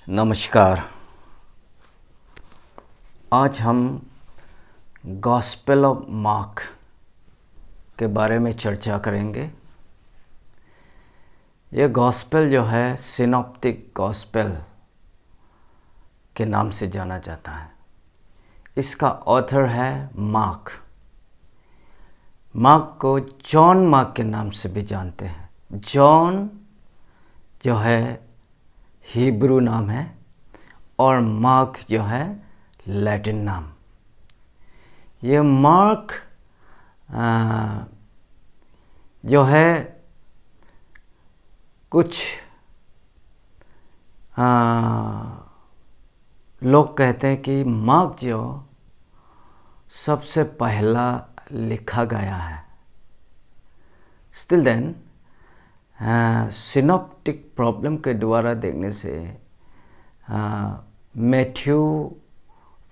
नमस्कार। आज हम गॉस्पेल ऑफ मार्क के बारे में चर्चा करेंगे। ये गॉस्पेल जो है सिनॉप्टिक गॉस्पेल के नाम से जाना जाता है। इसका ऑथर है मार्क। मार्क को जॉन मार्क के नाम से भी जानते हैं। जॉन जो है हिब्रू नाम है और मार्क जो है लैटिन नाम। ये मार्क जो है कुछ लोग कहते हैं कि मार्क जो सबसे पहला लिखा गया है। स्टिल देन सिनॉप्टिक प्रॉब्लम के द्वारा देखने से मैथ्यू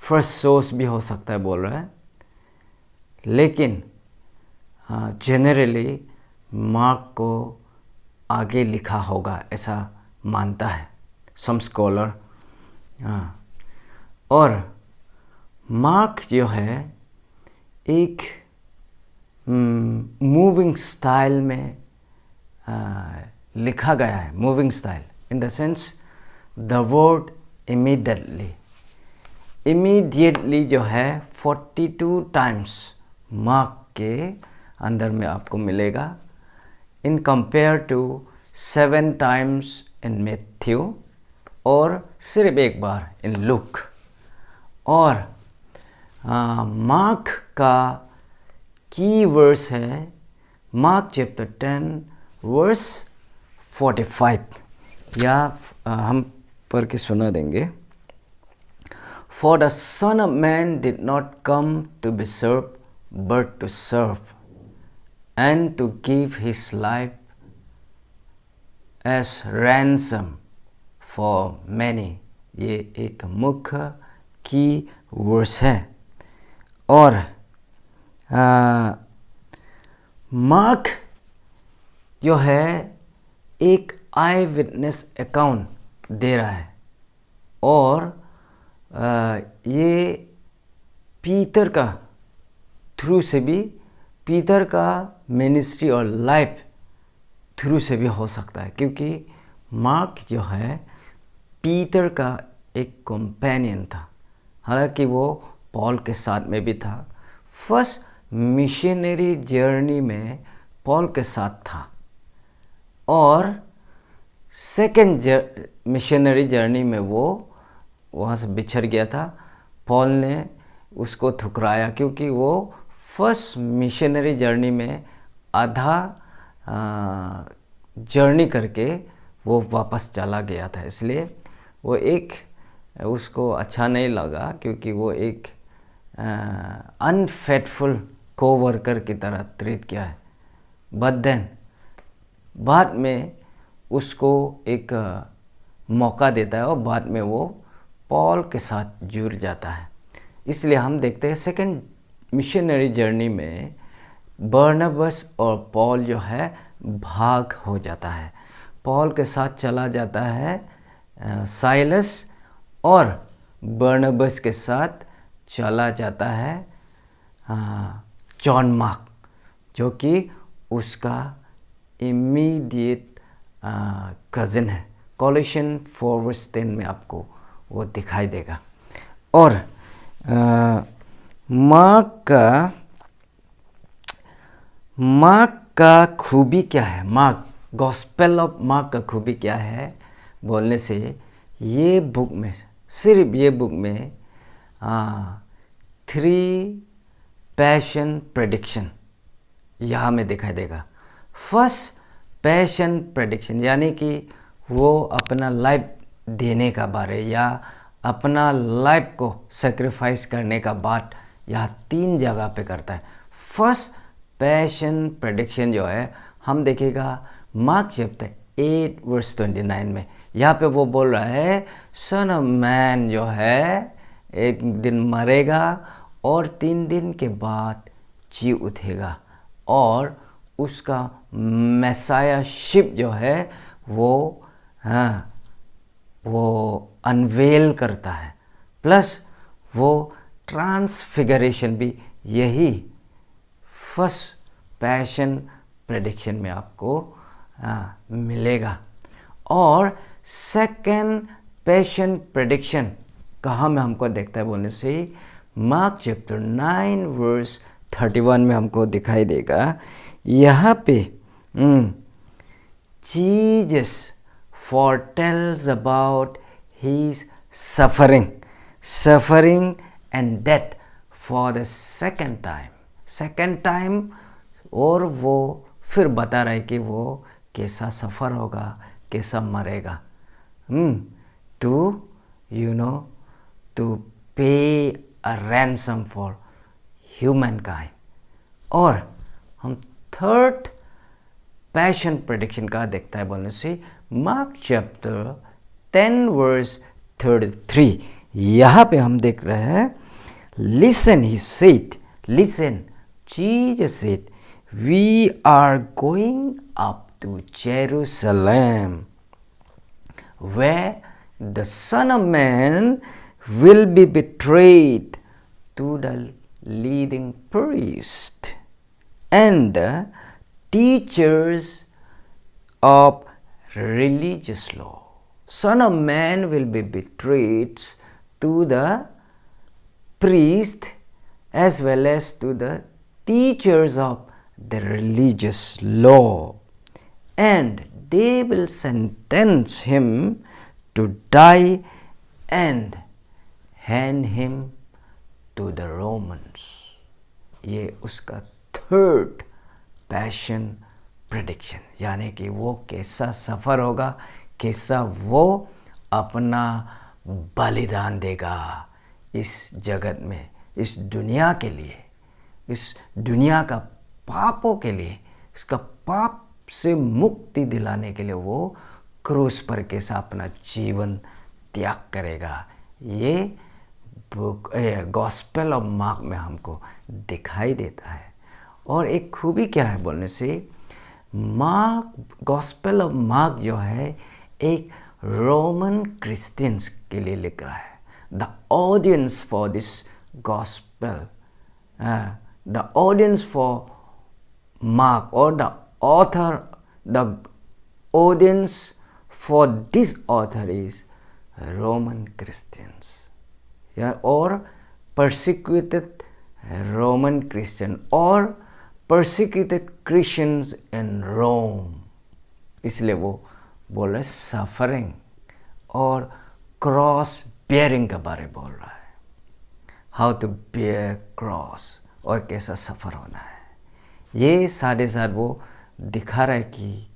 फर्स्ट सोर्स भी हो सकता है बोल रहा है, लेकिन जनरली मार्क को आगे लिखा होगा ऐसा मानता है सम स्कॉलर। और मार्क जो है एक मूविंग स्टाइल में लिखा गया है। Moving style in the sense the word immediately जो है 42 टाइम्स मार्क के अंदर में आपको मिलेगा, in compare to 7 times in Matthew और सिर्फ एक बार इन लूक। और मार्क का की वर्स है मार्क चैप्टर 10 वर्स 45, या हम पढ़ के सुना देंगे। For the Son of Man did not come to be served, but to serve, and to give his life as ransom for many। ये एक मुख्य की वर्स है। और मार्क जो है एक आई विटनेस अकाउंट दे रहा है, और ये पीटर का थ्रू से भी, पीटर का मिनिस्ट्री और लाइफ थ्रू से भी हो सकता है, क्योंकि मार्क जो है पीटर का एक कंपेनियन था। हालांकि वो पॉल के साथ में भी था। फर्स्ट मिशनरी जर्नी में पॉल के साथ था, और सेकेंड मिशनरी जर्नी में वो वहाँ से बिछड़ गया था। पॉल ने उसको ठुकराया, क्योंकि वो फर्स्ट मिशनरी जर्नी में आधा जर्नी करके वो वापस चला गया था। इसलिए वो एक उसको अच्छा नहीं लगा, क्योंकि वो एक अनफेथफुल कोवर्कर की तरह ट्रीट किया है। बट देन बाद में उसको एक मौका देता है, और बाद में वो पॉल के साथ जुड़ जाता है। इसलिए हम देखते हैं सेकेंड मिशनरी जर्नी में बरनबास और पॉल जो है भाग हो जाता है। पॉल के साथ चला जाता है साइलस, और बरनबास के साथ चला जाता है जॉन मार्क, जो कि उसका इमीडिएट कज़न है। कॉलोसियन 4:10 में आपको वो दिखाई देगा। और मार्क का खूबी क्या है? मार्क गॉस्पेल ऑफ मार्क का खूबी क्या है बोलने से, ये बुक में, सिर्फ ये बुक में 3 पैशन प्रेडिक्शन यहाँ में दिखाई देगा। फर्स्ट पैशन प्रेडिक्शन, यानी कि वो अपना लाइफ देने का बारे, या अपना लाइफ को सेक्रीफाइस करने का बात यहाँ 3 जगह पे करता है। फर्स्ट पैशन प्रेडिक्शन जो है हम देखेगा मार्क चैप्टर 8 वर्स 29 में। यहाँ पे वो बोल रहा है सन ऑफ मैन जो है एक दिन मरेगा और 3 दिन के बाद जी उठेगा, और उसका मैसायाशिप जो है वो वो अनवेल करता है, प्लस वो ट्रांसफिगरेशन भी यही फर्स्ट पैशन प्रेडिक्शन में आपको मिलेगा। और सेकंड पैशन प्रेडिक्शन कहाँ में हमको देखता है बोलने से मार्क चैप्टर 9 वर्स 31 में हमको दिखाई देगा। यहाँ पे Jesus foretells about his suffering and death for the second time, और वो फिर बता रहा है कि वो कैसा सफ़र होगा, कैसा मरेगा, to pay a ransom for humankind। और हम थर्ड पैशन प्रेडिक्शन का देखता है बोलने से मार्क चैप्टर 10 वर्स 33। यहाँ पे हम देख रहे हैं, listen he said, listen Jesus said, we are going up to Jerusalem where the Son of Man will be betrayed to the leading priest and the teachers of religious law. Son of Man will be betrayed to the priest as well as to the teachers of the religious law, and they will sentence him to die and hand him to the Romans। ये उसका third passion prediction, यानी कि वो कैसा सफ़र होगा, कैसा वो अपना बलिदान देगा इस जगत में, इस दुनिया के लिए, इस दुनिया का पापों के लिए, इसका पाप से मुक्ति दिलाने के लिए वो क्रूस पर कैसा अपना जीवन त्याग करेगा। ये बुक गॉस्पेल ऑफ मार्क में हमको दिखाई देता है। और एक खूबी क्या है बोलने से, मार्क गॉस्पेल ऑफ मार्क जो है एक रोमन क्रिश्चियंस के लिए लिख रहा है। The audience for this gospel, the audience for mark और the author, the audience for this author is Roman Christians, or persecuted Roman Christian or persecuted Christians in Rome। इसलिए वो बोल रहे सफरिंग और क्रॉस बेयरिंग के बारे में बोल रहा है, हाउ टू बेयर क्रॉस और कैसा सफ़र होना है। ये साढ़े साथ वो दिखा रहा है कि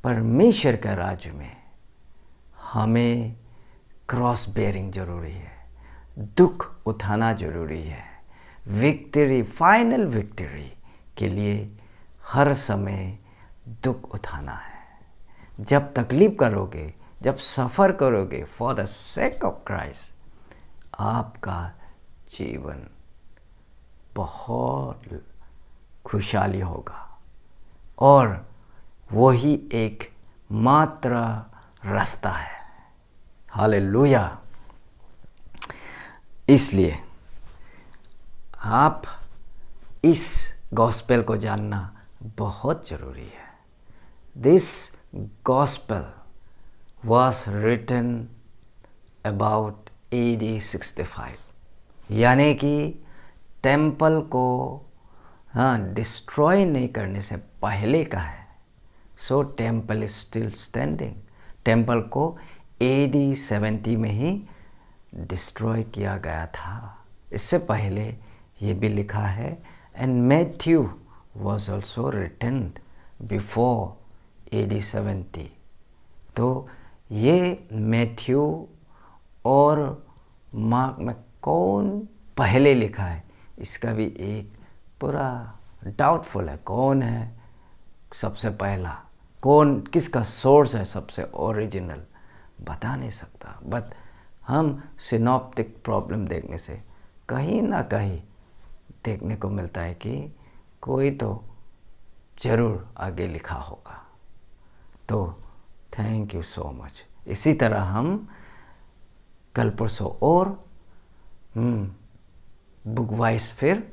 परमेश्वर के राज्य में हमें क्रॉस बेयरिंग जरूरी है, दुख उठाना जरूरी है, विक्ट्री, फाइनल विक्ट्री के लिए हर समय दुख उठाना है। जब तकलीफ करोगे, जब सफ़र करोगे for the sake of Christ, आपका जीवन बहुत खुशहाली होगा और वही एक मात्र रास्ता है। हालेलुया। इसलिए आप इस गॉस्पेल को जानना बहुत ज़रूरी है। This gospel was written about AD 65, यानी कि टेम्पल को डिस्ट्रॉय नहीं करने से पहले का है। So temple is still standing. Temple को AD 70 में ही डिस्ट्रॉय किया गया था। इससे पहले ये भी लिखा है, and Matthew was also written before AD 70। तो ये मैथ्यू और मार्क में कौन पहले लिखा है, इसका भी एक पूरा डाउटफुल है। कौन है सबसे पहला, कौन किसका सोर्स है सबसे ओरिजिनल, बता नहीं सकता। बट हम सिनॉप्टिक प्रॉब्लम देखने से कहीं ना कहीं देखने को मिलता है कि कोई तो ज़रूर आगे लिखा होगा। तो थैंक यू सो मच। इसी तरह हम कल परसों और बुक वाइज फिर